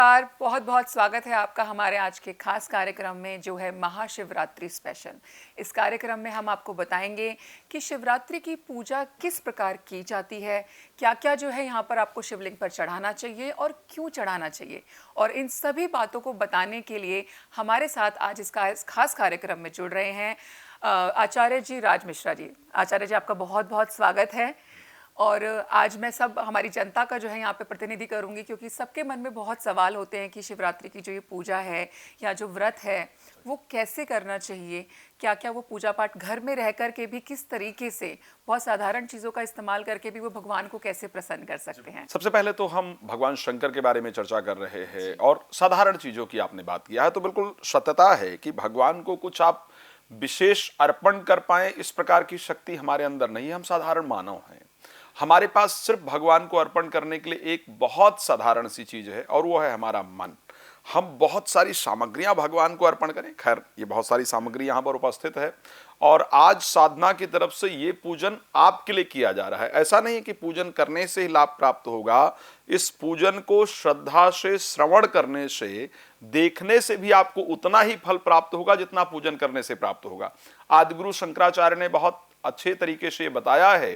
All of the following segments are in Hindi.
नमस्कार, बहुत बहुत स्वागत है आपका हमारे आज के खास कार्यक्रम में जो है महाशिवरात्रि स्पेशल। इस कार्यक्रम में हम आपको बताएंगे कि शिवरात्रि की पूजा किस प्रकार की जाती है, क्या क्या जो है यहाँ पर आपको शिवलिंग पर चढ़ाना चाहिए और क्यों चढ़ाना चाहिए। और इन सभी बातों को बताने के लिए हमारे साथ आज इस खास कार्यक्रम में जुड़ रहे हैं आचार्य जी राज मिश्रा जी। आचार्य जी, आपका बहुत बहुत स्वागत है। और आज मैं सब हमारी जनता का जो है यहाँ पे प्रतिनिधि करूँगी, क्योंकि सबके मन में बहुत सवाल होते हैं कि शिवरात्रि की जो ये पूजा है या जो व्रत है वो कैसे करना चाहिए, क्या क्या वो पूजा पाठ घर में रह कर के भी किस तरीके से बहुत साधारण चीज़ों का इस्तेमाल करके भी वो भगवान को कैसे प्रसन्न कर सकते हैं। सबसे पहले तो हम भगवान शंकर के बारे में चर्चा कर रहे हैं और साधारण चीजों की आपने बात किया है, तो बिल्कुल सत्यता है कि भगवान को कुछ आप विशेष अर्पण कर पाए इस प्रकार की शक्ति हमारे अंदर नहीं है। हम साधारण मानव हैं। हमारे पास सिर्फ भगवान को अर्पण करने के लिए एक बहुत साधारण सी चीज है और वो है हमारा मन। हम बहुत सारी सामग्रियां भगवान को अर्पण करें, खैर ये बहुत सारी सामग्री यहां पर उपस्थित है और आज साधना की तरफ से ये पूजन आपके लिए किया जा रहा है। ऐसा नहीं है कि पूजन करने से ही लाभ प्राप्त होगा। इस पूजन को श्रद्धा से श्रवण करने से, देखने से भी आपको उतना ही फल प्राप्त होगा जितना पूजन करने से प्राप्त होगा। आदिगुरु शंकराचार्य ने बहुत अच्छे तरीके से बताया है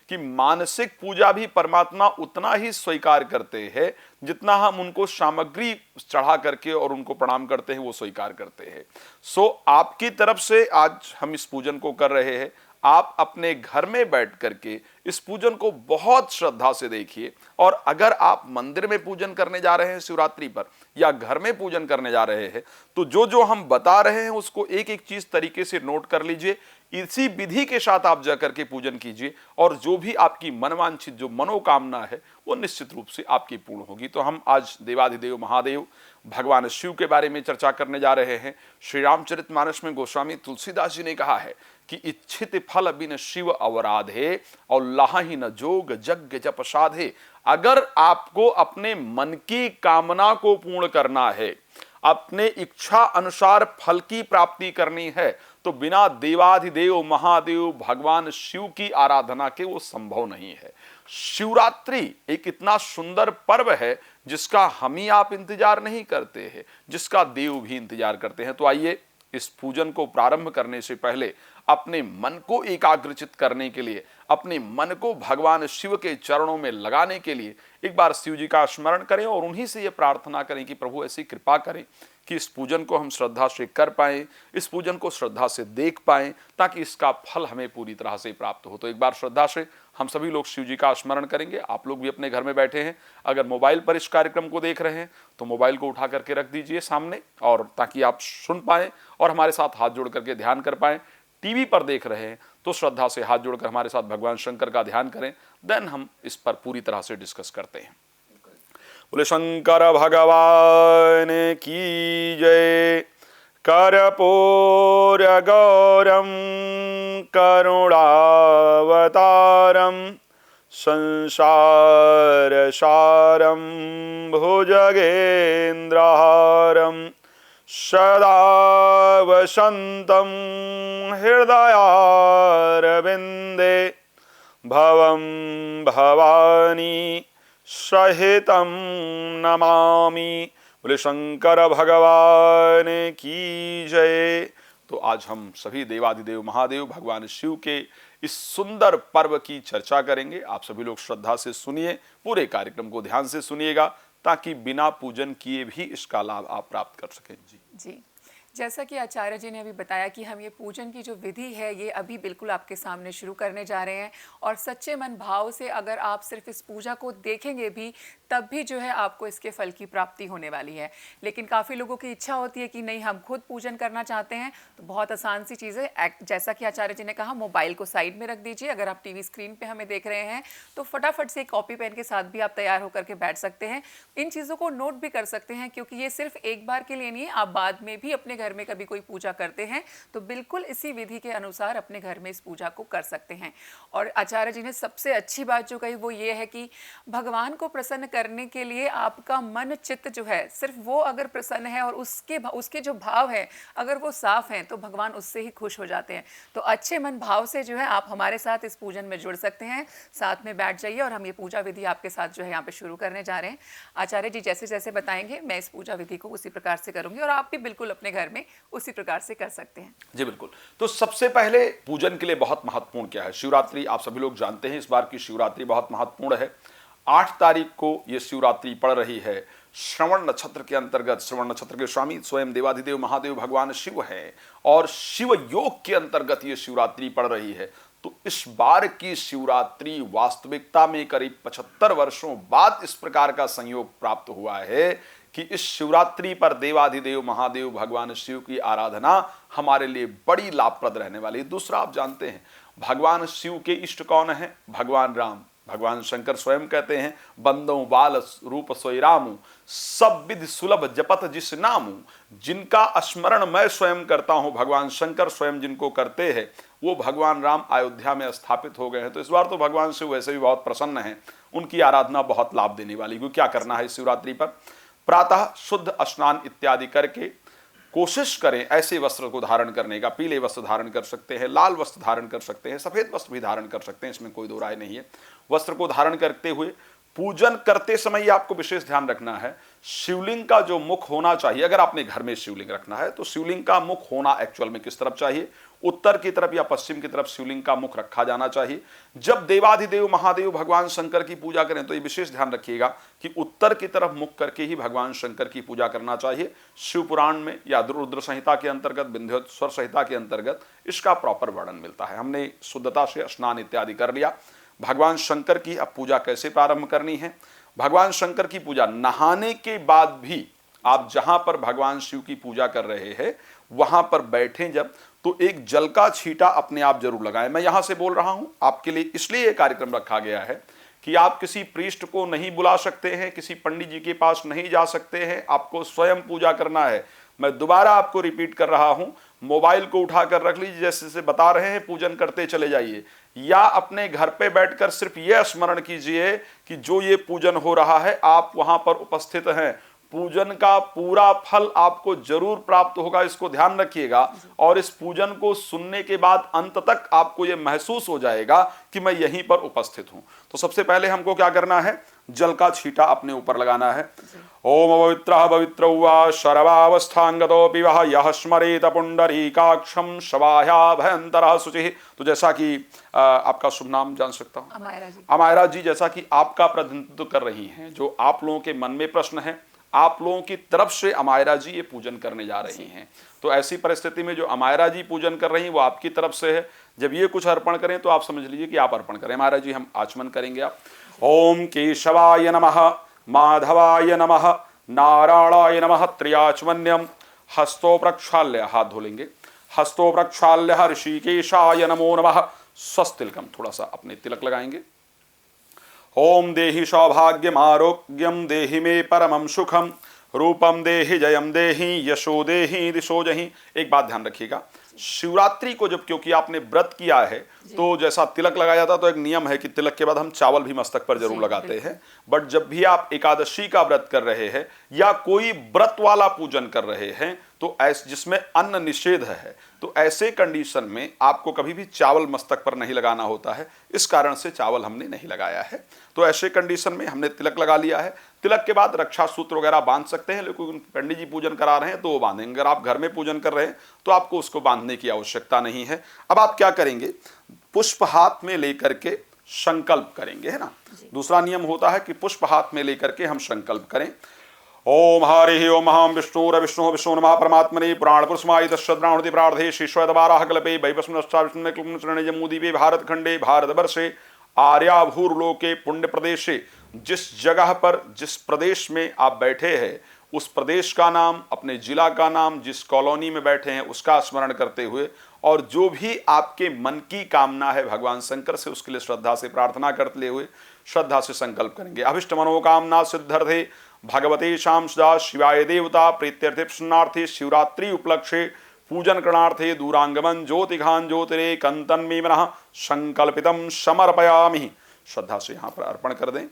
कि मानसिक पूजा भी परमात्मा उतना ही स्वीकार करते हैं जितना हम उनको सामग्री चढ़ा करके और उनको प्रणाम करते हैं वो स्वीकार करते हैं। सो आपकी तरफ से आज हम इस पूजन को कर रहे हैं। आप अपने घर में बैठ करके इस पूजन को बहुत श्रद्धा से देखिए और अगर आप मंदिर में पूजन करने जा रहे हैं शिवरात्रि पर या घर में पूजन करने जा रहे हैं तो जो जो हम बता रहे हैं उसको एक एक चीज तरीके से नोट कर लीजिए। इसी विधि के साथ आप जाकर के पूजन कीजिए और जो भी आपकी मनवांछित जो मनोकामना है वो निश्चित रूप से आपकी पूर्ण होगी। तो हम आज देवाधिदेव महादेव भगवान शिव के बारे में चर्चा करने जा रहे हैं। श्री रामचरितमानस में गोस्वामी तुलसीदास जी ने कहा है कि इच्छित फल बिन शिव अवराधे और लाहि न जोग जग जप साधे। अगर आपको अपने मन की कामना को पूर्ण करना है, अपने इच्छा अनुसार फल की प्राप्ति करनी है तो बिना देवाधिदेव महादेव भगवान शिव की आराधना के वो संभव नहीं है। शिवरात्रि एक इतना सुंदर पर्व है जिसका हम ही आप इंतजार नहीं करते हैं, जिसका देव भी इंतजार करते हैं। तो आइए इस पूजन को प्रारंभ करने से पहले अपने मन को एकाग्रचित करने के लिए, अपने मन को भगवान शिव के चरणों में लगाने के लिए एक बार शिव जी का स्मरण करें और उन्हीं से ये प्रार्थना करें कि प्रभु ऐसी कृपा करें कि इस पूजन को हम श्रद्धा से कर पाएं, इस पूजन को श्रद्धा से देख पाएं, ताकि इसका फल हमें पूरी तरह से प्राप्त हो। तो एक बार श्रद्धा से हम सभी लोग शिव जी का स्मरण करेंगे। आप लोग भी अपने घर में बैठे हैं, अगर मोबाइल पर इस कार्यक्रम को देख रहे हैं तो मोबाइल को उठा करके रख दीजिए सामने, और ताकि आप सुन पाएं और हमारे साथ हाथ जोड़ करके ध्यान कर पाएं। टीवी पर देख रहे हैं तो श्रद्धा से हाथ जोड़कर हमारे साथ भगवान शंकर का ध्यान करें, देन हम इस पर पूरी तरह से डिस्कस करते हैं। बोले शंकर भगवान की जय। कर्पूर गौरम करुणावतारम संसार सारम भुजगेन्द्रहारम सदा वसन्तं हृदयारविन्दे भवं भवानी सहितं नमामि। बोले शंकर भगवान की जय। तो आज हम सभी देवाधिदेव महादेव भगवान शिव के इस सुंदर पर्व की चर्चा करेंगे। आप सभी लोग श्रद्धा से सुनिए, पूरे कार्यक्रम को ध्यान से सुनिएगा ताकि बिना पूजन किए भी इसका लाभ आप प्राप्त कर सकें। जी, जैसा कि आचार्य जी ने अभी बताया कि हम ये पूजन की जो विधि है ये अभी बिल्कुल आपके सामने शुरू करने जा रहे हैं, और सच्चे मन भाव से अगर आप सिर्फ इस पूजा को देखेंगे भी तब भी जो है आपको इसके फल की प्राप्ति होने वाली है। लेकिन काफ़ी लोगों की इच्छा होती है कि नहीं, हम खुद पूजन करना चाहते हैं, तो बहुत आसान सी चीज़ है। जैसा कि आचार्य जी ने कहा, मोबाइल को साइड में रख दीजिए। अगर आप टीवी स्क्रीन पे हमें देख रहे हैं तो फटाफट से कॉपी पेन के साथ भी आप तैयार होकर के बैठ सकते हैं। इन चीज़ों को नोट भी कर सकते हैं, क्योंकि ये सिर्फ एक बार के लिए नहीं है, आप बाद में भी अपने घर में कभी कोई पूजा करते हैं तो बिल्कुल इसी विधि के अनुसार अपने घर में इस पूजा को कर सकते हैं। और आचार्य जी ने सबसे अच्छी बात जो कही वो ये है कि भगवान को प्रसन्न करने के लिए आपका मन चित्त जो है सिर्फ वो अगर प्रसन्न है और उसके जो भाव है अगर वो साफ हैं तो भगवान उससे ही खुश हो जाते हैं। तो अच्छे मन भाव से जो है आप हमारे साथ इस पूजन में जुड़ सकते हैं। साथ में बैठ जाइए और हम ये पूजा विधि आपके साथ जो है यहाँ पे शुरू करने जा रहे हैं। आचार्य जी जैसे जैसे बताएंगे मैं इस पूजा विधि को उसी प्रकार से करूंगी और आप भी बिल्कुल अपने घर में उसी प्रकार से कर सकते हैं। जी बिल्कुल। तो सबसे पहले पूजन के लिए बहुत महत्वपूर्ण क्या है? शिवरात्रि आप सभी लोग जानते हैं, इस बार की शिवरात्रि बहुत महत्वपूर्ण है। 8 तारीख को यह शिवरात्रि पड़ रही है। श्रवण नक्षत्र के अंतर्गत, श्रवण नक्षत्र के स्वामी स्वयं देवाधिदेव महादेव भगवान शिव हैं और शिव योग के अंतर्गत यह शिवरात्रि पड़ रही है। तो इस बार की शिवरात्रि वास्तविकता में करीब 75 वर्षों बाद इस प्रकार का संयोग प्राप्त हुआ है कि इस शिवरात्रि पर देवाधिदेव महादेव भगवान शिव की आराधना हमारे लिए बड़ी लाभप्रद रहने वाली है। दूसरा, आप जानते हैं भगवान शिव के इष्ट कौन है? भगवान राम। भगवान शंकर स्वयं कहते हैं, बंदो बाल रूप सोई रामू, सब विधि सुलभ जपत जिस नामू। जिनका स्मरण मैं स्वयं करता हूं, भगवान शंकर स्वयं जिनको करते हैं, वो भगवान राम अयोध्या में स्थापित हो गए हैं। तो इस बार तो भगवान शिव वैसे भी बहुत प्रसन्न हैं, उनकी आराधना बहुत लाभ देने वाली। क्योंकि क्या करना है इस शिवरात्रि पर? प्रातः शुद्ध स्नान इत्यादि करके कोशिश करें ऐसे वस्त्र को धारण करने का। पीले वस्त्र धारण कर सकते हैं, लाल वस्त्र धारण कर सकते हैं, सफेद वस्त्र भी धारण कर सकते हैं, इसमें कोई दो राय नहीं है। वस्त्र को धारण करते हुए पूजन करते समय आपको विशेष ध्यान रखना है, शिवलिंग का जो मुख होना चाहिए, अगर आपने घर में शिवलिंग रखना है तो शिवलिंग का मुख होना एक्चुअल में किस तरफ चाहिए? उत्तर की तरफ या पश्चिम की तरफ शिवलिंग का मुख रखा जाना चाहिए। जब देवाधिदेव महादेव भगवान शंकर की पूजा करें तो ये विशेष ध्यान रखिएगा कि उत्तर की तरफ मुख करके ही भगवान शंकर की पूजा करना चाहिए। शिव पुराण में या रुद्र संहिता के अंतर्गत, विंध्योत्सव संहिता के अंतर्गत इसका प्रॉपर वर्णन मिलता है। हमने शुद्धता से स्नान इत्यादि कर लिया। भगवान शंकर की अब पूजा कैसे प्रारंभ करनी है? भगवान शंकर की पूजा नहाने के बाद भी आप जहां पर भगवान शिव की पूजा कर रहे हैं वहां पर बैठें जब, तो एक जल का छींटा अपने आप जरूर लगाएं। मैं यहां से बोल रहा हूं आपके लिए, इसलिए यह कार्यक्रम रखा गया है कि आप किसी प्रीस्ट को नहीं बुला सकते हैं, किसी पंडित जी के पास नहीं जा सकते हैं, आपको स्वयं पूजा करना है। मैं दोबारा आपको रिपीट कर रहा हूं, मोबाइल को उठाकर रख लीजिए, जैसे से बता रहे हैं पूजन करते चले जाइए, या अपने घर पे बैठकर सिर्फ यह स्मरण कीजिए कि जो ये पूजन हो रहा है आप वहां पर उपस्थित हैं। पूजन का पूरा फल आपको जरूर प्राप्त होगा, इसको ध्यान रखिएगा। और इस पूजन को सुनने के बाद अंत तक आपको यह महसूस हो जाएगा कि मैं यहीं पर उपस्थित हूं। तो सबसे पहले हमको क्या करना है? जल का छींटा अपने ऊपर लगाना है। ओम पवित्रः पवित्रो वा शरवावस्थांगतोऽपि वः यः स्मरेत पुंडरीकाक्षं शवाह्या भयंतरः शुचिः। तो जैसा कि आपका शुभ नाम जान सकता हूं? अमायरा जी। अमायरा जी, जैसा कि आपका प्रतिनिधित्व कर रही हैं, जो आप लोगों के मन में प्रश्न है, आप लोगों की तरफ से अमायरा जी ये पूजन करने जा रही हैं। तो ऐसी परिस्थिति में जो अमायरा जी पूजन कर रही हैं वो आपकी तरफ से है। जब ये कुछ अर्पण करें तो आप समझ लीजिए कि आप अर्पण करें। अमायरा जी, हम आचमन करेंगे। आप ओम केशवाय नमः, माधवाय नमः, नारायणाय नमः त्रियाचमन्यम। हस्तो प्रक्षाल्य, हाथ धो लेंगे। हस्तो प्रक्षाल्य ऋषिकेशाय नमो नमः। स्वस्तिलकम, थोड़ा सा अपने तिलक लगाएंगे। ओम देहि सौभाग्यम आरोग्यम देहि मे परमं सुखम, रूपम देहि जयम देहि यशो देहि दिशो जहि। एक बात ध्यान रखिएगा, शिवरात्रि को जब, क्योंकि आपने व्रत किया है तो जैसा तिलक लगाया जाता तो एक नियम है कि तिलक के बाद हम चावल भी मस्तक पर जरूर लगाते हैं। बट जब भी आप एकादशी का व्रत कर रहे हैं या कोई व्रत वाला पूजन कर रहे हैं तो ऐसे जिसमें अन्न निषेध है, तो ऐसे कंडीशन में आपको कभी भी चावल मस्तक पर नहीं लगाना होता है। इस कारण से चावल हमने नहीं लगाया है। तो ऐसे कंडीशन में हमने तिलक लगा लिया है। तिलक के बाद रक्षा सूत्र वगैरह बांध सकते हैं, लेकिन पंडित जी पूजन करा रहे हैं तो वो बांधेंगे। अगर आप घर में पूजन कर रहे हैं तो आपको उसको बांधने की आवश्यकता नहीं है। अब आप क्या करेंगे? पुष्प हाथ में लेकर के संकल्प करेंगे, है ना। दूसरा नियम होता है कि पुष्प हाथ में लेकर के हम संकल्प करें। ओम हरि ओम महाम विष्णुर विष्णु विष्णु नमः परमात्मने पुराण पुरुषमाय तस्ब्राह्मणति प्रार्थे शिश्वदवाराह कल्पे वैवस्वनश्चा विष्णु क्लुम चरणे जम्मूदीपे भारत खंडे भारतवर्षे आर्याभूर्लोके पुण्य प्रदेशे। जिस जगह पर, जिस प्रदेश में आप बैठे हैं उस प्रदेश का नाम, अपने जिला का नाम, जिस कॉलोनी में बैठे हैं उसका स्मरण करते हुए, और जो भी आपके मन की कामना है भगवान शंकर से उसके लिए श्रद्धा से प्रार्थना करते हुए श्रद्धा से संकल्प करेंगे। अभिष्ट मनोकामना सिद्धर्थे भगवते शाम सदा शिवाय देवता प्रीत्यर्थे प्रसन्नार्थे शिवरात्रि उपलक्ष्ये पूजन करणार्थे दूरांगमन ज्योतिघान ज्योतिरे कंतन में मनः संकल्पितम समर्पयामि। श्रद्धा से यहाँ पर अर्पण कर दें।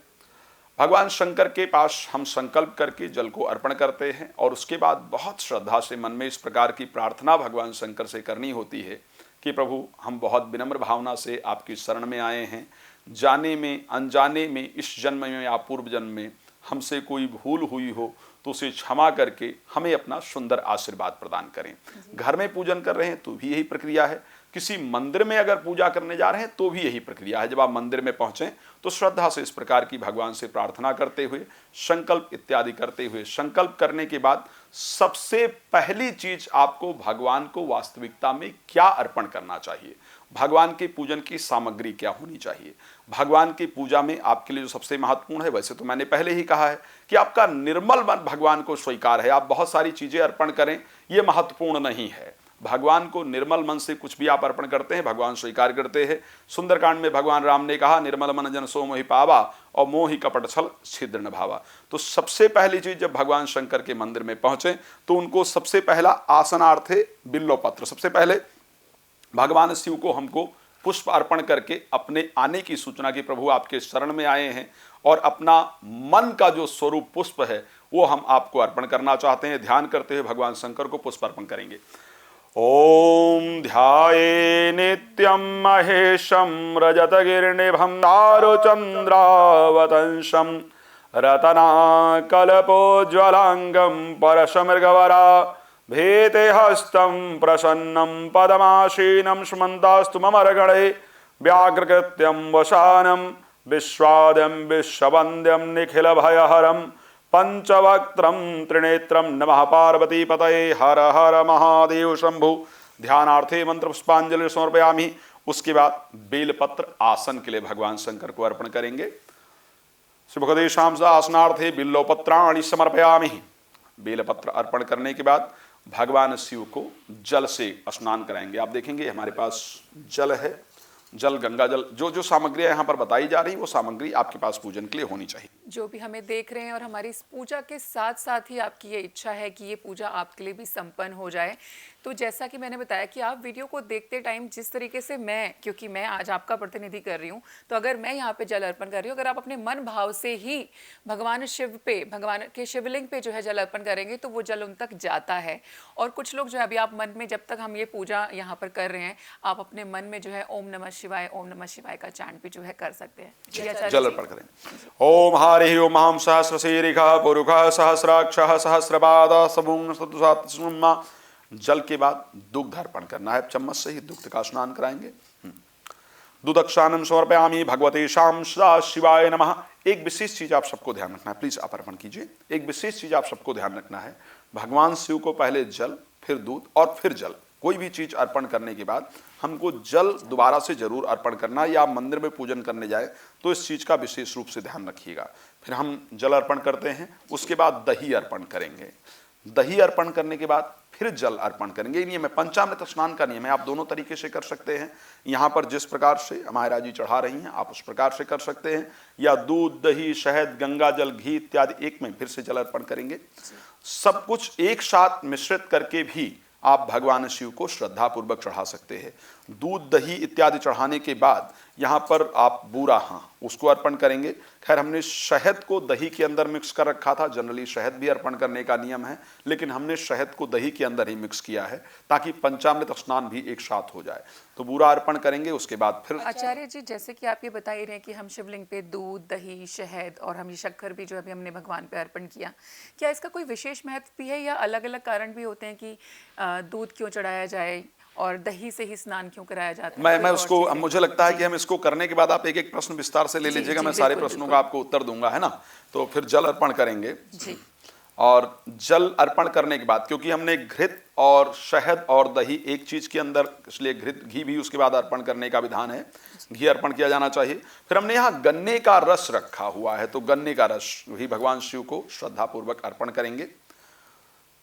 भगवान शंकर के पास हम संकल्प करके जल को अर्पण करते हैं और उसके बाद बहुत श्रद्धा से मन में इस प्रकार की प्रार्थना भगवान शंकर से करनी होती है कि प्रभु, हम बहुत विनम्र भावना से आपकी शरण में आए हैं। जाने में अनजाने में इस जन्म में या पूर्व जन्म में हमसे कोई भूल हुई हो तो उसे क्षमा करके हमें अपना सुंदर आशीर्वाद प्रदान करें। घर में पूजन कर रहे हैं तो भी यही प्रक्रिया है, किसी मंदिर में अगर पूजा करने जा रहे हैं तो भी यही प्रक्रिया है। जब आप मंदिर में पहुंचें तो श्रद्धा से इस प्रकार की भगवान से प्रार्थना करते हुए, संकल्प इत्यादि करते हुए, संकल्प करने के बाद सबसे पहली चीज आपको भगवान को वास्तविकता में क्या अर्पण करना चाहिए, भगवान के पूजन की सामग्री क्या होनी चाहिए। भगवान की पूजा में आपके लिए जो सबसे महत्वपूर्ण है, वैसे तो मैंने पहले ही कहा है कि आपका निर्मल मन भगवान को स्वीकार है। आप बहुत सारी चीजें अर्पण करें, ये महत्वपूर्ण नहीं है। भगवान को निर्मल मन से कुछ भी आप अर्पण करते हैं, भगवान स्वीकार करते हैं। सुंदरकांड में भगवान राम ने कहा, निर्मल मन जन सो मोहि पावा और मोहि कपट छल छिद्र न भावा। तो सबसे पहली चीज, जब भगवान शंकर के मंदिर में पहुंचे तो उनको सबसे पहला आसनार्थ है बिल्वपत्र। सबसे पहले भगवान शिव को हमको पुष्प अर्पण करके अपने आने की सूचना की, प्रभु आपके शरण में आए हैं और अपना मन का जो स्वरूप पुष्प है वो हम आपको अर्पण करना चाहते हैं। ध्यान करते हुए भगवान शंकर को पुष्प अर्पण करेंगे। ओम ध्याये नित्यं महेशं रजतगिरिनिभं दारुचन्द्रावतंसं रतनाकल्पोज्ज्वलांगं परशमृगवरा भेते हस्तं प्रसन्नं पदमासीनं सुमन्तास्तु ममरगणे व्याघ्रकृत्यं वसानं विश्वाद्यं विश्ववन्द्यं निखिलभयहरं पंचवक्त्रं त्रिनेत्रं नमः पार्वतीपतये हर हर महादेव शंभु। ध्यानार्थे मंत्र पुष्पांजलि समर्पयामि। उसके बाद बेलपत्र आसन के लिए भगवान शंकर को अर्पण करेंगे। शुभोपदेशांश आसनार्थे बिल्वपत्राणि समर्पयामि। बेलपत्र अर्पण करने के बाद भगवान शिव को जल से स्नान कराएंगे। आप देखेंगे हमारे पास जल है, जल, गंगा जल, जो जो सामग्रियां यहाँ पर बताई जा रही वो सामग्री आपके पास पूजन के लिए होनी चाहिए। जो भी हमें देख रहे हैं और हमारी इस पूजा के साथ साथ ही आपकी ये इच्छा है कि ये पूजा आपके लिए भी संपन्न हो जाए, तो जैसा कि मैंने बताया कि आप वीडियो को देखते टाइम जिस तरीके से क्योंकि मैं आज आपका प्रतिनिधि कर रही हूँ, तो अगर मैं यहाँ पे जल अर्पण कर रही हूँ, अगर आप अपने मन भाव से ही भगवान शिव पे, भगवान के शिवलिंग पे जो है जल अर्पण करेंगे तो वो जल उन तक जाता है। और कुछ लोग जो है अभी आप मन में, जब तक हम ये पूजा यहाँ पर कर रहे हैं, आप अपने मन में जो है ओम नमः शिवाय का चांट भी जो है कर सकते हैं। जल अर्पण करें। ओम हरि ओम हम सहस्रशीरिखा पुरुखा सहस्राक्षः सहस्रपादः सबुं सतुसात्सुम्मा। जल के बाद दुग्ध अर्पण करना है, चम्मच से ही दुग्ध का स्नान कराएंगे। दुदक्षानम समर्पयामि भगवते शाम सदा शिवाय नमः। एक विशेष चीज आप सबको ध्यान रखना है, प्लीज आप अर्पण कीजिए। एक विशेष चीज आप सबको ध्यान रखना है, भगवान शिव को पहले जल, फिर दूध और फिर जल। कोई भी चीज अर्पण करने के बाद हमको जल दोबारा से जरूर अर्पण करना, या आप मंदिर में पूजन करने जाए तो इस चीज का विशेष रूप से ध्यान रखिएगा। फिर हम जल अर्पण करते हैं, उसके बाद दही अर्पण करेंगे। दही अर्पण करने के बाद फिर जल अर्पण करेंगे। ये नियम है, पंचामृत स्नान का नियम है। आप दोनों तरीके से कर सकते हैं। यहाँ पर जिस प्रकार से मायरा जी चढ़ा रही हैं आप उस प्रकार से कर सकते हैं, या दूध, दही, शहद, गंगा जल, घी इत्यादि एक में फिर से जल अर्पण करेंगे। सब कुछ एक साथ मिश्रित करके भी आप भगवान शिव को श्रद्धा पूर्वक चढ़ा सकते हैं। दूध, दही इत्यादि चढ़ाने के बाद यहाँ पर आप बूरा, हाँ, उसको अर्पण करेंगे। खैर हमने शहद को दही के अंदर मिक्स कर रखा था, जनरली शहद भी अर्पण करने का नियम है, लेकिन हमने शहद को दही के अंदर ही मिक्स किया है ताकि पंचामृत स्नान भी एक साथ हो जाए। तो बूरा अर्पण करेंगे, उसके बाद फिर आचार्य जी, जैसे कि आप ये बता ही रहे हैं कि हम शिवलिंग पे दूध, दही, शहद और हम ये शक्कर भी जो अभी हमने भगवान पे अर्पण किया, क्या इसका कोई विशेष महत्व भी है या अलग अलग कारण भी होते हैं कि दूध क्यों चढ़ाया जाए और दही से ही स्नान क्यों कराया जाता है? मैं उसको, मुझे लगता है कि हम इसको करने के बाद आप एक एक प्रश्न विस्तार से ले लीजिएगा, मैं सारे प्रश्नों का आपको उत्तर दूंगा, है ना। तो फिर जल अर्पण करेंगे जी। और जल अर्पण करने के बाद, क्योंकि हमने घृत और शहद और दही एक चीज के अंदर, इसलिए घृत, घी भी उसके बाद अर्पण करने का विधान है, घी अर्पण किया जाना चाहिए। फिर हमने यहाँ गन्ने का रस रखा हुआ है, तो गन्ने का रस भी भगवान शिव को श्रद्धा पूर्वक अर्पण करेंगे।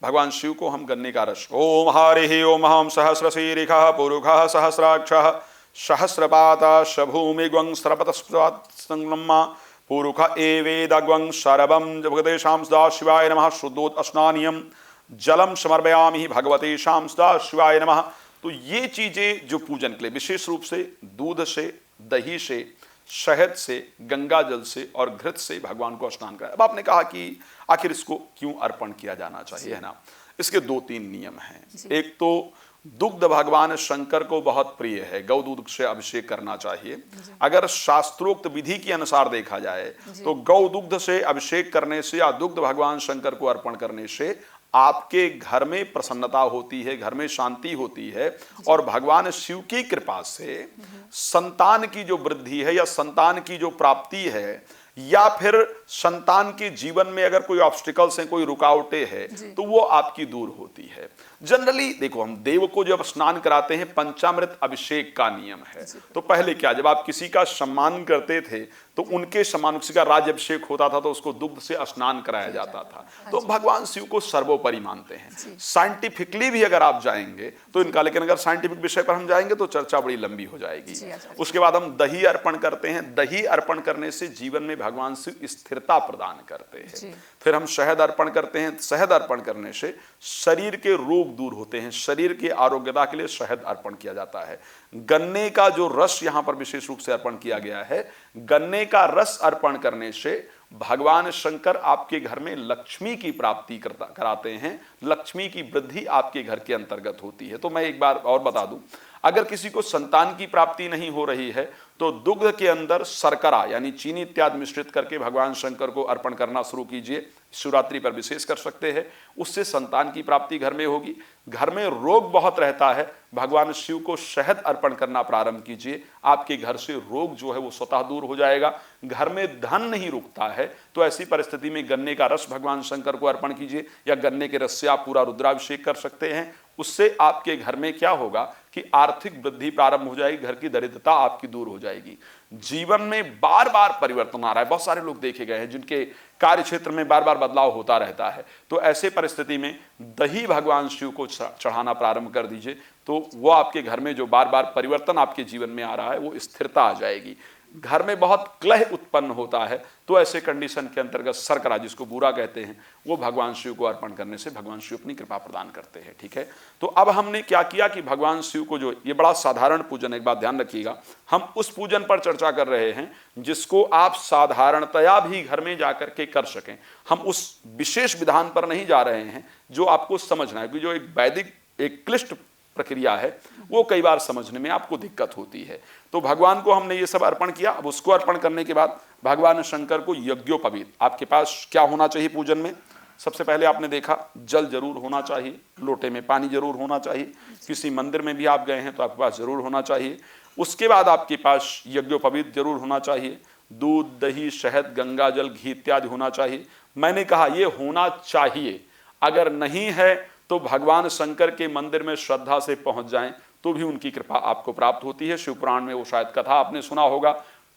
भगवान शिव को हम गन्ने का रस, ओम हरि ओम हम सहस्रशीरिखः पुरुखः सहस्राक्षः सहस्रपाता शभूमि ग्वं सरपतस्मा पुरुख एवेदग्वं शरवं जगदेशां सदा शिवाय नमः। शुद्धोद स्नानियम जलम समर्पयामि भगवते शाम सदा शिवाय नमः। तो ये चीजें जो पूजन के लिए विशेष रूप से दूध से, दही से, शहद से, गंगा जल से और घृत से भगवान को स्नान कराया। अब आपने कहा कि आखिर इसको क्यों अर्पण किया जाना चाहिए, है ना। इसके 2-3 नियम हैं। एक तो दुग्ध भगवान शंकर को बहुत प्रिय है, गौ दूध से अभिषेक करना चाहिए। अगर शास्त्रोक्त विधि के अनुसार देखा जाए तो गौ दुग्ध से अभिषेक करने से या दुग्ध भगवान शंकर को अर्पण करने से आपके घर में प्रसन्नता होती है, घर में शांति होती है और भगवान शिव की कृपा से संतान की जो वृद्धि है या संतान की जो प्राप्ति है या फिर संतान के जीवन में अगर कोई ऑब्स्टिकल्स हैं, कोई रुकावटें हैं, तो वो आपकी दूर होती है। जनरली देखो, हम देव को जब स्नान कराते हैं पंचामृत अभिषेक का नियम है। तो पहले क्या, जब आप किसी का सम्मान करते थे तो उनके सम्मान, किसी का राज अभिषेक होता था तो उसको दुग्ध से स्नान कराया जाता था। तो भगवान शिव को सर्वोपरि मानते हैं। साइंटिफिकली भी अगर आप जाएंगे तो इनका, लेकिन अगर साइंटिफिक विषय पर हम जाएंगे तो चर्चा बड़ी लंबी हो जाएगी। उसके बाद हम दही अर्पण करते हैं। दही अर्पण करने से जीवन में भगवान शिव स्थिरता प्रदान करते हैं। फिर हम शहद अर्पण करते हैं। शहद अर्पण करने से शरीर के रोग दूर होते हैं। शरीर की आरोग्यता के लिए शहद अर्पण किया जाता है। गन्ने का जो रस यहां पर विशेष रूप से अर्पण किया गया है, गन्ने का रस अर्पण करने से भगवान शंकर आपके घर में लक्ष्मी की प्राप्ति कराते हैं। लक्ष्मी की वृद्धि आपके घर के अंतर्गत होती है। तो मैं एक बार और बता दूं, अगर किसी को संतान की प्राप्ति नहीं हो रही है तो दुग्ध के अंदर शर्करा यानी चीनी इत्यादि मिश्रित करके भगवान शंकर को अर्पण करना शुरू कीजिए। शिवरात्रि पर विशेष कर सकते हैं, उससे संतान की प्राप्ति घर में होगी। घर में रोग बहुत रहता है, भगवान शिव को शहद अर्पण करना प्रारंभ कीजिए। आपके घर से रोग जो है वो स्वतः दूर हो जाएगा। घर में धन नहीं रुकता है तो ऐसी परिस्थिति में गन्ने का रस भगवान शंकर को अर्पण कीजिए या गन्ने के रस से आप पूरा रुद्राभिषेक कर सकते हैं। उससे आपके घर में क्या होगा कि आर्थिक वृद्धि प्रारंभ हो जाएगी, घर की दरिद्रता आपकी दूर हो जाएगी। जीवन में बार बार परिवर्तन आ रहा है। बहुत सारे लोग देखे गए हैं जिनके कार्य क्षेत्र में बार बार बदलाव होता रहता है। तो ऐसे परिस्थिति में दही भगवान शिव को चढ़ाना प्रारंभ कर दीजिए, तो वो आपके घर में जो बार बार परिवर्तन आपके जीवन में आ रहा है वो स्थिरता आ जाएगी। घर में बहुत क्लेह उत्पन्न होता है तो ऐसे कंडीशन के अंतर्गत शर्करा, जिसको बूरा कहते हैं, वो भगवान शिव को अर्पण करने से भगवान शिव अपनी कृपा प्रदान करते हैं। ठीक है, तो अब हमने क्या किया कि भगवान शिव को, जो ये बड़ा साधारण पूजन, एक बात ध्यान रखिएगा, हम उस पूजन पर चर्चा कर रहे हैं जिसको आप साधारणतया भी घर में जाकर के कर सकें। हम उस विशेष विधान पर नहीं जा रहे हैं जो आपको समझना है, क्योंकि जो एक वैदिक एक क्लिष्ट प्रक्रिया है वो कई बार समझने में आपको दिक्कत होती है। तो भगवान को हमने ये सब अर्पण किया। अब उसको अर्पण करने के बाद भगवान शंकर को यज्ञोपवीत, आपके पास क्या होना चाहिए पूजन में? सबसे पहले आपने देखा जल जरूर होना चाहिए, लोटे में पानी जरूर होना चाहिए। किसी मंदिर में भी आप गए हैं तो आपके पास जरूर होना चाहिए। उसके बाद आपके पास यज्ञोपवीत जरूर होना चाहिए। दूध, दही, शहद, गंगा जल, घी इत्यादि होना चाहिए। मैंने कहा ये होना चाहिए, अगर नहीं है तो भगवान शंकर के मंदिर में श्रद्धा से पहुंच जाएं तो भी उनकी कृपा आपको प्राप्त होती है। शिवपुराण में वो शायद कथा आपने सुना होगा,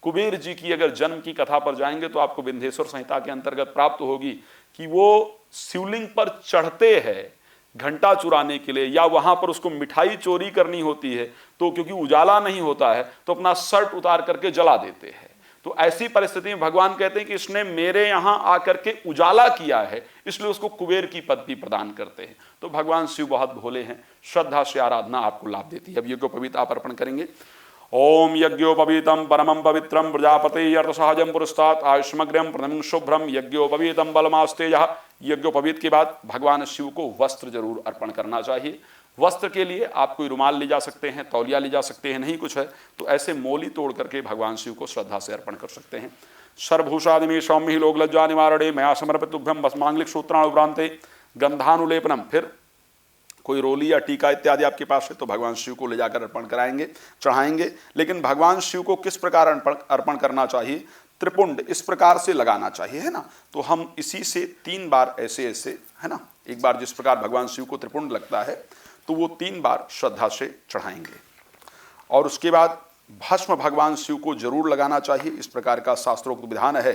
कुबेर जी की अगर जन्म की कथा पर जाएंगे तो आपको विंध्येश्वर संहिता के अंतर्गत प्राप्त होगी कि वो शिवलिंग पर चढ़ते हैं घंटा चुराने के लिए, या वहां पर उसको मिठाई चोरी करनी होती है तो क्योंकि उजाला नहीं होता है तो अपना शर्ट उतार करके जला देते हैं। तो ऐसी परिस्थिति में भगवान कहते हैं कि इसने मेरे यहां आकर के उजाला किया है, इसलिए उसको कुबेर की पदवी प्रदान करते हैं। तो भगवान शिव बहुत भोले हैं, श्रद्धा से आराधना आपको लाभ देती है। अब यज्ञोपवीत आप अर्पण करेंगे। ओम यज्ञोपवीतम परमं पवित्रम प्रजापते अर्थसहजम पुरस्तात् आयुष्मग्रम प्रथम शुभ्रम यज्ञोपवीतम बलमास्तेयः। यज्ञोपवीत के बाद भगवान शिव को वस्त्र जरूर अर्पण करना चाहिए। वस्त्र के लिए आप कोई रुमाल ले जा सकते हैं, तौलिया ले जा सकते हैं, नहीं कुछ है तो ऐसे मोली तोड़ करके भगवान शिव को श्रद्धा से अर्पण कर सकते हैं। सर्वभूषादि में सौम्य लोक लज्जा निवारणे मया समर्पित तुभ्यम भस्मांगलिक सूत्रानुप्रांते गंधानुलेपनम। फिर कोई रोली या टीका इत्यादि आपके पास है तो भगवान शिव को ले जाकर अर्पण कराएंगे, चढ़ाएंगे। लेकिन भगवान शिव को किस प्रकार अर्पण करना चाहिए? त्रिपुंड इस प्रकार से लगाना चाहिए, है ना। तो हम इसी से 3 बार ऐसे ऐसे, है ना, एक बार जिस प्रकार भगवान शिव को त्रिपुंड लगता है तो वो 3 बार श्रद्धा से चढ़ाएंगे। और उसके बाद भस्म भगवान शिव को जरूर लगाना चाहिए, इस प्रकार का शास्त्रोक्त विधान है।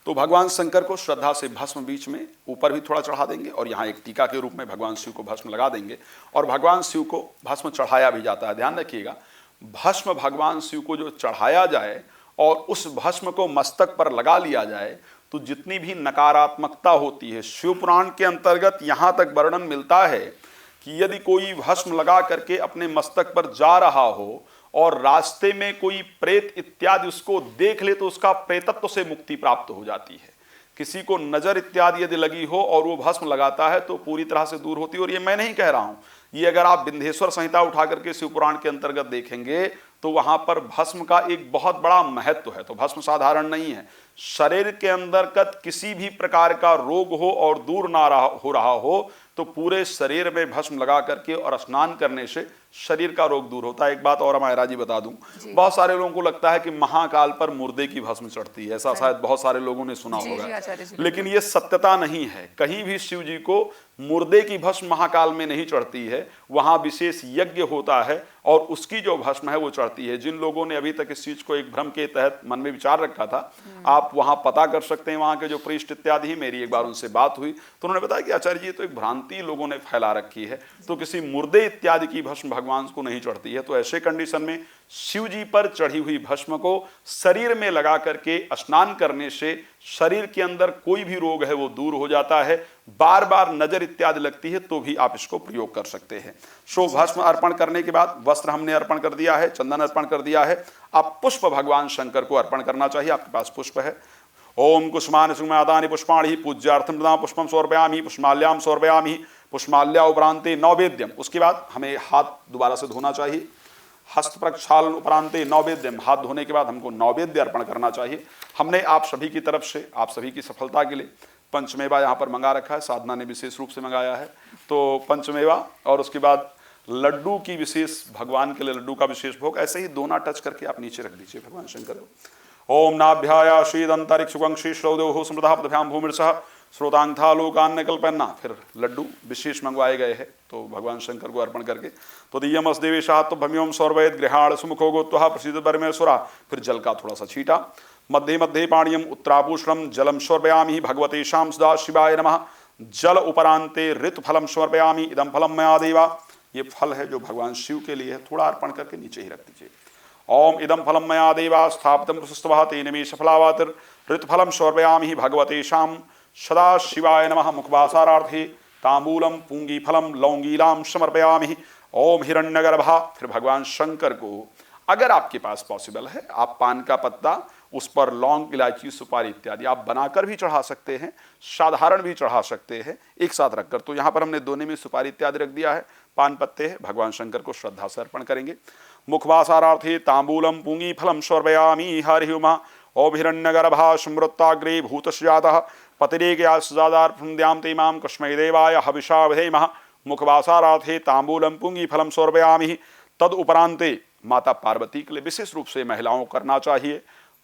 तो भगवान शंकर को श्रद्धा से भस्म बीच में ऊपर भी थोड़ा चढ़ा देंगे और यहाँ एक टीका के रूप में भगवान शिव को भस्म लगा देंगे। और भगवान शिव को भस्म चढ़ाया भी जाता है। ध्यान रखिएगा, भस्म भगवान शिव को जो चढ़ाया जाए और उस भस्म को मस्तक पर लगा लिया जाए तो जितनी भी नकारात्मकता होती है, शिव पुराण के अंतर्गत यहाँ तक वर्णन मिलता है कि यदि कोई भस्म लगा करके अपने मस्तक पर जा रहा हो और रास्ते में कोई प्रेत इत्यादि उसको देख ले तो उसका प्रेतत्व से मुक्ति प्राप्त हो जाती है। किसी को नजर इत्यादि यदि लगी हो और वो भस्म लगाता है तो पूरी तरह से दूर होती है। और ये मैं नहीं कह रहा हूं, ये अगर आप विंध्येश्वर संहिता उठा करके शिव पुराण के अंतर्गत देखेंगे तो वहां पर भस्म का एक बहुत बड़ा महत्व है। तो भस्म साधारण नहीं है। शरीर के अंतर्गत किसी भी प्रकार का रोग हो और दूर ना हो रहा हो तो पूरे शरीर में भस्म लगा करके और स्नान करने से शरीर का रोग दूर होता है। एक बात और मायरा जी बता दूं, बहुत सारे लोगों को लगता है कि महाकाल पर मुर्दे की भस्म चढ़ती है, ऐसा शायद बहुत सारे लोगों ने सुना होगा, लेकिन ये सत्यता नहीं है। कहीं भी शिव जी को मुर्दे की भस्म महाकाल में नहीं चढ़ती है, वहां विशेष यज्ञ होता है और उसकी जो भस्म है वो चढ़ती है। जिन लोगों ने अभी तक इस चीज को एक भ्रम के तहत मन में विचार रखा था, आप वहां पता कर सकते हैं, वहां के जो प्रीस्ट इत्यादि हैं, मेरी एक बार उनसे बात हुई तो उन्होंने बताया कि आचार्य जी तो एक भ्रांति लोगों ने फैला रखी है, तो किसी मुर्दे इत्यादि की भस्म भगवान को नहीं चढ़ती है। तो ऐसे कंडीशन में शिव जी पर चढ़ी हुई भस्म को शरीर में लगा करके स्नान करने से शरीर के अंदर कोई भी रोग है वो दूर हो जाता है। बार बार नजर इत्यादि लगती है तो भी आप इसको प्रयोग कर सकते हैं। सो भस्म अर्पण करने के बाद वस्त्र हमने अर्पण कर दिया है, चंदन अर्पण कर दिया है, आप पुष्प भगवान शंकर को अर्पण करना चाहिए। आपके पास पुष्प है। ओम कुष्मानि सुगमादानि पुष्पाणि पूज्यार्थम प्रदान पुष्पम समर्पयामि पुष्माल्याम समर्पयामि पुष्माल्या उपरांते नैवेद्यम। उसके बाद हमें हाथ दोबारा से धोना चाहिए। हस्त प्रक्षालन उपरांते नैवेद्यम, हाथ धोने के बाद हमको नैवेद्य अर्पण करना चाहिए। हमने आप सभी की तरफ से, आप सभी की सफलता के लिए पंचमेवा यहाँ पर मंगा रखा है, साधना ने विशेष रूप से मंगाया है। तो पंचमेवा और उसके बाद लड्डू की विशेष, भगवान के लिए लड्डू का विशेष भोग, ऐसे ही दोना टच करके आप नीचे रख दीजिए भगवान शंकर को। ओम नाभ्याया शीदंतरिक्षुवंशी श्रौदेव समृद्धा पदभ्याम भूमिर्सह श्रोतांगथा लोकान्न कल्पना। फिर लड्डू विशेष मंगवाए गए हैं तो भगवान शंकर को अर्पण करके। तो दियमस देवेशा तो भम्योम सौरवैद गृहाण सुमुखो गोत्वा प्रसिद्ध परमेश्वरा। फिर जल का थोड़ा सा छीटा। मध्य मध्य पाणियम उत्तरापूषणम जलम समर्पयामि भगवते शाम सदा शिवाय नमः। जल उपरांते ऋतु फलम समर्पयामि इदम फलम मया देवा। ये फल है जो भगवान शिव के लिए है, थोड़ा अर्पण करके नीचे ही रख दीजिए। ओम इदम फलम मया देवा स्थापितम प्रशस्तवः तेन मे सफलावातिर ऋतु फलम समर्पयामि भगवते शाम सदा शिवाय नमः। मुखवासारार्थे तांबूलम पूंगी फलम लौंगीलाम समर्पयामि। ओम हिरण्यगर्भा। फिर भगवान शंकर को अगर आपके पास पॉसिबल है आप पान का पत्ता, उस पर लौंग, इलायची, सुपारी इत्यादि आप बनाकर भी चढ़ा सकते हैं, साधारण भी चढ़ा सकते हैं एक साथ रखकर। तो यहाँ पर हमने दोनों में सुपारी इत्यादि रख दिया है, पान पत्ते है, भगवान शंकर को श्रद्धा से अर्पण करेंगे। मुखवासारार्थे तांबूलम पूंगी फलम समर्पयामि हरि उमा। ओम हिरण्यगर्भा स्मृताग्रे भूतस्यातः पतिरेकयादार्पृन्द्यां ते मां कस्मै देवाय हविषा विधेमः। मुखवासारार्थे तांबूलम पूंगी फलम समर्पयामि। तद उपरांते माता पार्वती के लिए विशेष रूप से महिलाओं को करना चाहिए।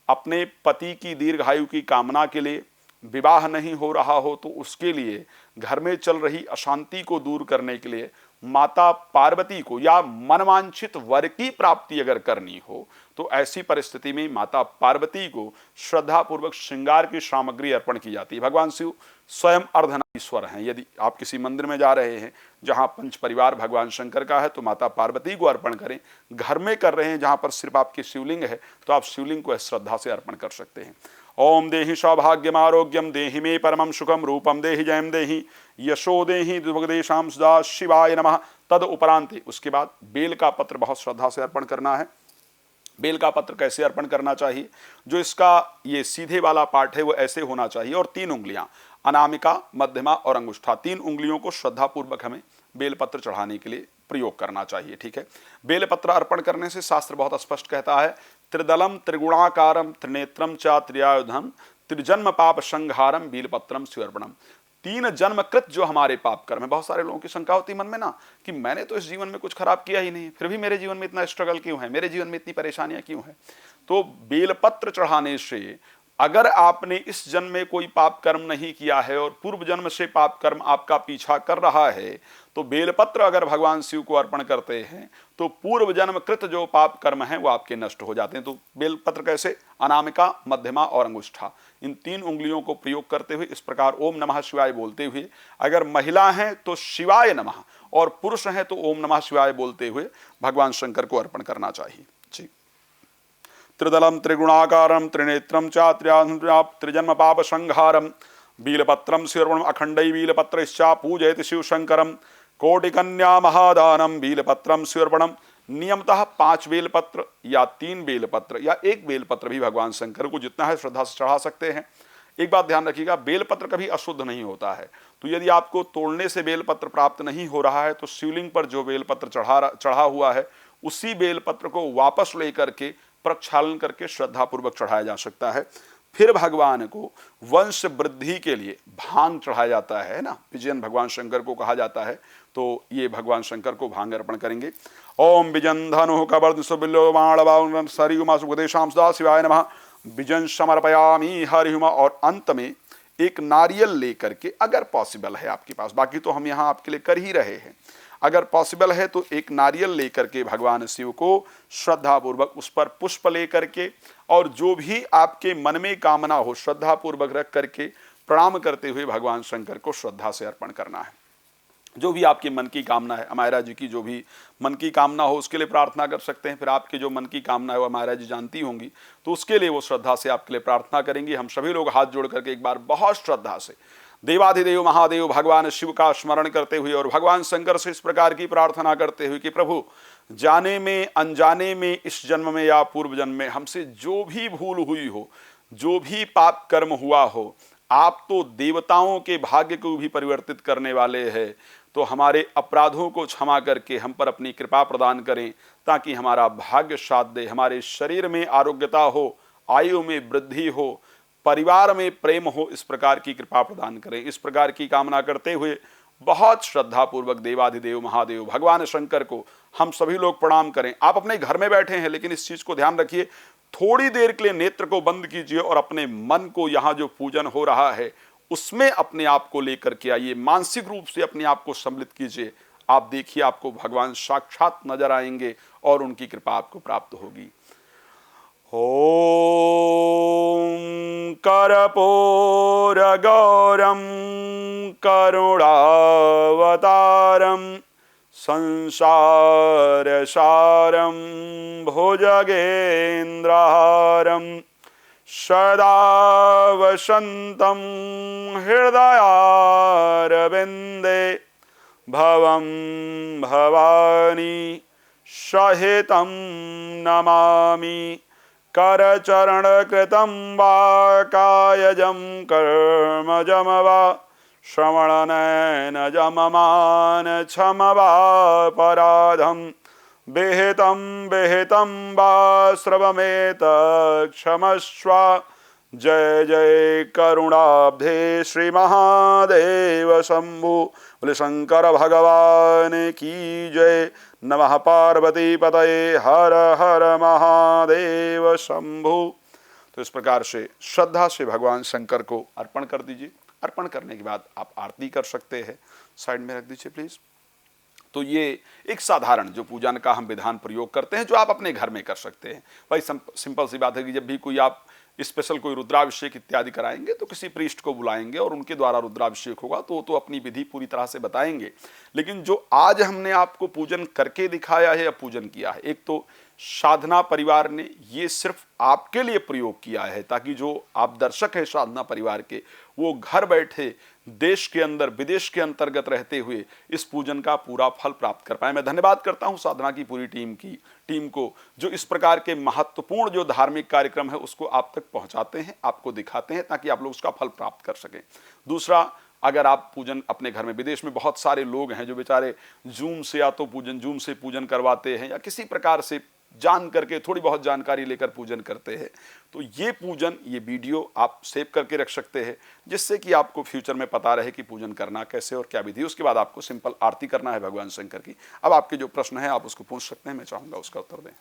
अपने पति की दीर्घायु की कामना के लिए, विवाह नहीं हो रहा हो तो उसके लिए, घर में चल रही अशांति को दूर करने के लिए माता पार्वती को, या मनवांछित वर की प्राप्ति अगर करनी हो तो ऐसी परिस्थिति में माता पार्वती को श्रद्धा पूर्वक श्रृंगार की सामग्री अर्पण की जाती है। भगवान शिव स्वयं अर्धनारीश्वर हैं। यदि आप किसी मंदिर में जा रहे हैं जहां पंच परिवार भगवान शंकर का है तो माता पार्वती को अर्पण करें। घर में कर रहे हैं जहां पर सिर्फ आपकी शिवलिंग है तो आप शिवलिंग को श्रद्धा से अर्पण कर सकते हैं। ओम देहि सौभाग्यम आरोग्यम देहि मे परमं सुखम रूपम देहि जयम देहि यशो देहि दुर्गदेशाम सदा शिवाय नमः। तद उपरांत उसके बाद बेल का पत्र बहुत श्रद्धा से अर्पण करना है। बेल का पत्र कैसे अर्पण करना चाहिए, जो इसका ये सीधे वाला पार्ट है वो ऐसे होना चाहिए और 3 उंगलियां, अनामिका, मध्यमा और अंगुष्ठा, 3 उंगलियों को श्रद्धा पूर्वक हमें बेल पत्र चढ़ाने के लिए प्रयोग करना चाहिए। ठीक है। बेल पत्र अर्पण करने से शास्त्र बहुत स्पष्ट कहता है, त्रिदलम त्रिगुणाकारम त्रिनेत्रम च त्रियायुधम त्रिजन्म पाप संहारम बेलपत्रम स्वर्पणम। 3 जन्मकृत जो हमारे पाप कर्म है। बहुत सारे लोगों की शंका होती मन में ना कि मैंने तो इस जीवन में कुछ खराब किया ही नहीं, फिर भी मेरे जीवन में इतना स्ट्रगल क्यों है, मेरे जीवन में इतनी परेशानियां क्यों है। तो बेलपत्र चढ़ाने से अगर आपने इस जन्म में कोई पाप कर्म नहीं किया है और पूर्व जन्म से पाप कर्म आपका पीछा कर रहा है तो बेलपत्र अगर भगवान शिव को अर्पण करते हैं तो पूर्व जन्म कृत जो पाप कर्म हैं वो आपके नष्ट हो जाते हैं। तो बेलपत्र कैसे, अनामिका, मध्यमा और अंगुष्ठा, इन 3 उंगलियों को प्रयोग करते हुए इस प्रकार ओम नमः शिवाय बोलते हुए, अगर महिला हैं तो शिवाय नमः और पुरुष हैं तो ओम नमः शिवाय बोलते हुए भगवान शंकर को अर्पण करना चाहिए। जी। त्रिदलम त्रिगुणाकारम त्रिनेत्रम च त्रिजन्म पाप संहारम बीलपत्रम शिवर्णम अखंडई बीलपत्रश्च पूजयति शिवशंकरम कोटिकन्या महादानम बीलपत्रम स्वर्पणम। नियमतः 5 बेलपत्र या 3 बेलपत्र या 1 बेलपत्र भी भगवान शंकर को जितना है श्रद्धा से चढ़ा सकते हैं। एक बात ध्यान रखिएगा, बेलपत्र कभी अशुद्ध नहीं होता है, तो यदि आपको तोड़ने से बेलपत्र प्राप्त नहीं हो रहा है तो शिवलिंग पर जो बेलपत्र चढ़ा हुआ है उसी बेलपत्र को वापस लेकर के प्रक्षालन करके श्रद्धापूर्वक चढ़ाया जा सकता है। फिर भगवान को वंश वृद्धि के लिए भांग चढ़ाया जाता है ना, विजयन भगवान शंकर को कहा जाता है, तो ये भगवान शंकर को भांग अर्पण करेंगे। ओम विजन धनु कबर्द सुबिल्लो माणवां सरियुमा सुपदेशां सदा शिवाय नमः विजन समर्पयामि हरिहुमा। और अंत में एक नारियल लेकर के, अगर पॉसिबल है आपके पास, बाकी तो हम यहाँ आपके लिए कर ही रहे हैं, अगर पॉसिबल है तो एक नारियल लेकर के भगवान शिव को श्रद्धापूर्वक उस पर पुष्प लेकर के और जो भी आपके मन में कामना हो श्रद्धापूर्वक रख करके प्रणाम करते हुए भगवान शंकर को श्रद्धा से अर्पण करना है। जो भी आपके मन की कामना है, अमायरा जी की जो भी मन की कामना हो उसके लिए प्रार्थना कर सकते हैं। फिर आपके जो मन की कामना है वो अमायरा जी जानती होंगी, तो उसके लिए वो श्रद्धा से आपके लिए प्रार्थना करेंगी। हम सभी लोग हाथ जोड़ करके एक बार बहुत श्रद्धा से देवाधिदेव महादेव भगवान शिव का स्मरण करते हुए और भगवान शंकर से इस प्रकार की प्रार्थना करते हुए कि प्रभु, जाने में अनजाने में इस जन्म में या पूर्व जन्म में हमसे जो भी भूल हुई हो, जो भी पाप कर्म हुआ हो, आप तो देवताओं के भाग्य को भी परिवर्तित करने वाले हैं, तो हमारे अपराधों को क्षमा करके हम पर अपनी कृपा प्रदान करें ताकि हमारा भाग्य साथ दे, हमारे शरीर में आरोग्यता हो, आयु में वृद्धि हो, परिवार में प्रेम हो, इस प्रकार की कृपा प्रदान करें। इस प्रकार की कामना करते हुए बहुत श्रद्धापूर्वक देवाधिदेव महादेव भगवान शंकर को हम सभी लोग प्रणाम करें। आप अपने घर में बैठे हैं लेकिन इस चीज को ध्यान रखिए, थोड़ी देर के लिए नेत्र को बंद कीजिए और अपने मन को यहाँ जो पूजन हो रहा है उसमें अपने आप को लेकर के आइए, मानसिक रूप से अपने आप को सम्मिलित कीजिए। आप देखिए आपको भगवान साक्षात नजर आएंगे और उनकी कृपा आपको प्राप्त होगी। ओम कर्पूरगौरम करुणावतारम संसारसारम भुजगेन्द्रहारम सदा वसन्तं हृदयारविन्दे भवं भवानी सहितं नमामि। करचरणकृतं वा कायजं कर्मजं वा श्रवणनयनजं मानसं वा पराधं विहितं वा श्रवमेतत् क्षमस्व। जय जय करुणाब्धे श्री महादेव शंभु। बोले शंकर भगवान की जय। नमः पार्वती पतये हर हर महादेव शंभु। तो इस प्रकार से श्रद्धा से भगवान शंकर को अर्पण कर दीजिए। अर्पण करने के बाद आप आरती कर सकते हैं। साइड में रख दीजिए प्लीज। तो ये एक साधारण जो पूजन का हम विधान प्रयोग करते हैं जो आप अपने घर में कर सकते हैं। भाई सिंपल सी बात है कि जब भी कोई आप स्पेशल कोई रुद्राभिषेक इत्यादि कराएंगे तो किसी प्रीस्ट को बुलाएंगे और उनके द्वारा रुद्राभिषेक होगा, तो अपनी विधि पूरी तरह से बताएंगे। लेकिन जो आज हमने आपको पूजन करके दिखाया है या पूजन किया है, एक तो साधना परिवार ने ये सिर्फ आपके लिए प्रयोग किया है ताकि जो आप दर्शक हैं साधना परिवार के, वो घर बैठे देश के अंदर विदेश के अंतर्गत रहते हुए इस पूजन का पूरा फल प्राप्त कर पाए। मैं धन्यवाद करता हूं साधना की पूरी टीम को जो इस प्रकार के महत्वपूर्ण जो धार्मिक कार्यक्रम है उसको आप तक पहुंचाते हैं, आपको दिखाते हैं ताकि आप लोग उसका फल प्राप्त कर सकें। दूसरा, अगर आप पूजन अपने घर में, विदेश में बहुत सारे लोग हैं जो बेचारे जूम से या तो जूम से पूजन करवाते हैं या किसी प्रकार से जान करके थोड़ी बहुत जानकारी लेकर पूजन करते हैं, तो ये पूजन, ये वीडियो आप सेव करके रख सकते हैं जिससे कि आपको फ्यूचर में पता रहे कि पूजन करना कैसे और क्या विधि। उसके बाद आपको सिंपल आरती करना है भगवान शंकर की। अब आपके जो प्रश्न है आप उसको पूछ सकते हैं, मैं चाहूँगा उसका उत्तर दें।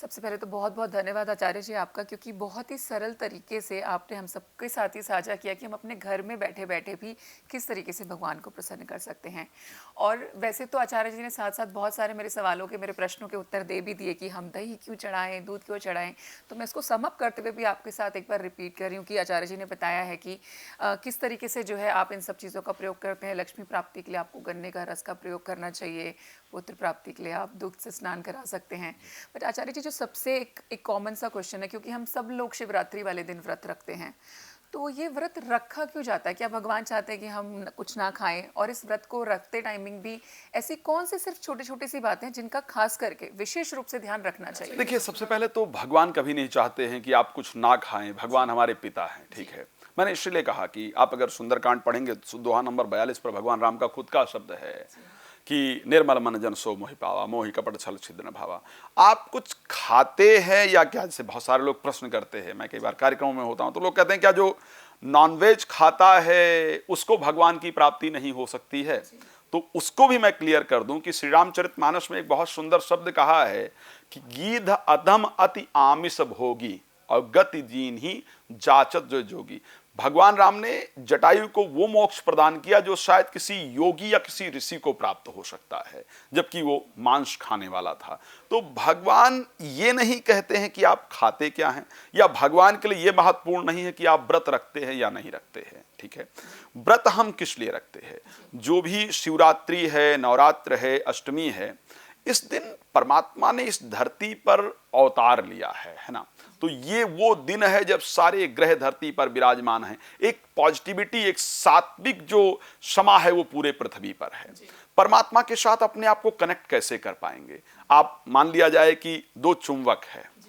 सबसे पहले तो बहुत बहुत धन्यवाद आचार्य जी आपका, क्योंकि बहुत ही सरल तरीके से आपने हम सबके साथ ही साझा किया कि हम अपने घर में बैठे बैठे भी किस तरीके से भगवान को प्रसन्न कर सकते हैं। और वैसे तो आचार्य जी ने साथ साथ बहुत सारे मेरे सवालों के, मेरे प्रश्नों के उत्तर दे भी दिए कि हम दही क्यों चढ़ाएं, दूध क्यों चढ़ाएं। तो मैं इसको समअप करते हुए भी आपके साथ एक बार रिपीट कर रही हूँ कि आचार्य जी ने बताया है कि किस तरीके से जो है आप इन सब चीज़ों का प्रयोग करते हैं। लक्ष्मी प्राप्ति के लिए आपको गन्ने का रस का प्रयोग करना चाहिए, पुत्र प्राप्ति के लिए आप दूध से स्नान करा सकते हैं। बट आचार्य जी, जो सबसे एक कॉमन सा क्वेश्चन है, क्योंकि हम सब लोग शिवरात्रि वाले दिन व्रत रखते हैं, तो ये व्रत रखा क्यों जाता है? क्या भगवान चाहते हैं कि हम कुछ ना खाएं? और इस व्रत को रखते टाइमिंग भी ऐसी कौन सी सिर्फ छोटी छोटी सी बातें हैं जिनका खास करके विशेष रूप से ध्यान रखना चाहिए? देखिए, सबसे पहले तो भगवान कभी नहीं चाहते हैं कि आप कुछ ना खाएं। भगवान हमारे पिता हैं, ठीक है। मैंने इसलिए कहा कि आप अगर सुंदरकांड पढ़ेंगे तो दोहा नंबर 42 पर भगवान राम का खुद का शब्द है कि निर्मल मन जन सो मोहि पावा, मोहि कपट छल छिद्र न भावा। आप कुछ खाते हैं या क्या? जैसे बहुत सारे लोग प्रश्न करते हैं, मैं कई बार कार्यक्रमों में होता हूं तो लोग कहते हैं क्या जो नॉनवेज खाता है उसको भगवान की प्राप्ति नहीं हो सकती है? तो उसको भी मैं क्लियर कर दूं कि श्री रामचरितमानस में एक बहुत सुंदर शब्द कहा है कि गीध अधम अति आमिष भोगी और गति दीन ही जाचत जो जोगी। भगवान राम ने जटायु को वो मोक्ष प्रदान किया जो शायद किसी योगी या किसी ऋषि को प्राप्त हो सकता है, जबकि वो मांस खाने वाला था। तो भगवान ये नहीं कहते हैं कि आप खाते क्या हैं, या भगवान के लिए ये महत्वपूर्ण नहीं है कि आप व्रत रखते हैं या नहीं रखते हैं, ठीक है। व्रत हम किस लिए रखते हैं? जो भी शिवरात्रि है, नवरात्र है, अष्टमी है, इस दिन परमात्मा ने इस धरती पर अवतार लिया है ना। तो ये वो दिन है जब सारे ग्रह धरती पर विराजमान हैं। एक पॉजिटिविटी, एक सात्विक जो क्षमा है वो पूरे पृथ्वी पर है। परमात्मा के साथ अपने आप को कनेक्ट कैसे कर पाएंगे? आप मान लिया जाए कि दो चुंबक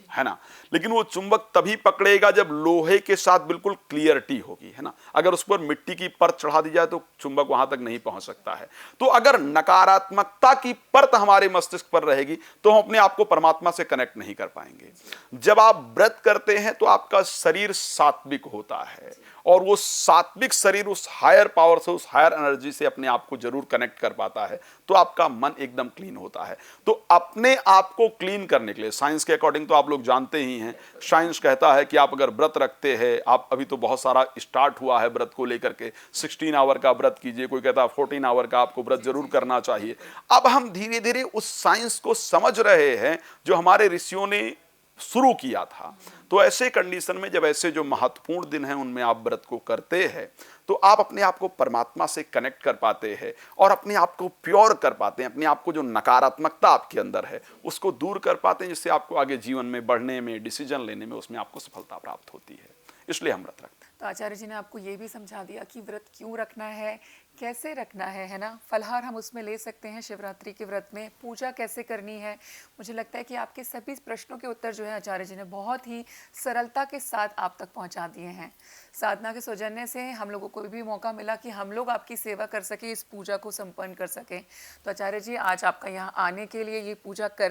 है ना, लेकिन वो चुंबक तभी पकड़ेगा जब लोहे के साथ बिल्कुल क्लियरिटी होगी, है ना। अगर उस पर मिट्टी की परत चढ़ा दी जाए तो चुंबक वहां तक नहीं पहुंच सकता है। तो अगर नकारात्मकता की परत हमारे मस्तिष्क पर रहेगी तो हम अपने आप को परमात्मा से कनेक्ट नहीं कर पाएंगे। जब आप व्रत करते हैं तो आपका शरीर सात्विक होता है और वो सात्विक शरीर उस हायर पावर से, उस हायर एनर्जी से अपने आप को जरूर कनेक्ट कर पाता है, तो आपका मन एकदम क्लीन होता है। तो अपने आप को क्लीन करने के लिए साइंस के अकॉर्डिंग तो आप लोग जानते ही हैं, साइंस कहता है कि आप अगर व्रत रखते हैं, आप अभी तो बहुत सारा स्टार्ट हुआ है व्रत को लेकर के, 16 आवर का व्रत कीजिए, कोई कहता है 14 आवर का आपको व्रत जरूर करना चाहिए। अब हम धीरे धीरे उस साइंस को समझ रहे हैं जो हमारे ऋषियों ने शुरू किया था। तो ऐसे कंडीशन में जब ऐसे जो महत्वपूर्ण दिन हैं उनमें आप व्रत को करते हैं तो आप अपने आप को परमात्मा से कनेक्ट कर पाते हैं और अपने आप को प्योर कर पाते हैं। अपने आप को जो नकारात्मकता आपके अंदर है उसको दूर कर पाते हैं, जिससे आपको आगे जीवन में बढ़ने में, डिसीजन लेने में, उसमें आपको सफलता प्राप्त होती है। इसलिए हम व्रत रखते हैं। तो आचार्य जी ने आपको ये भी समझा दिया कि व्रत क्यों रखना है, कैसे रखना है ना। फलहार हम उसमें ले सकते हैं शिवरात्रि के व्रत में, पूजा कैसे करनी है। मुझे लगता है कि आपके सभी प्रश्नों के उत्तर जो है आचार्य जी ने बहुत ही सरलता के साथ आप तक पहुंचा दिए हैं। साधना के सौजन्य से हम लोगों को भी मौका मिला कि हम लोग आपकी सेवा कर सके, इस पूजा को संपन्न कर सकें। तो आचार्य जी, आज आपका यहाँ आने के लिए, ये पूजा कर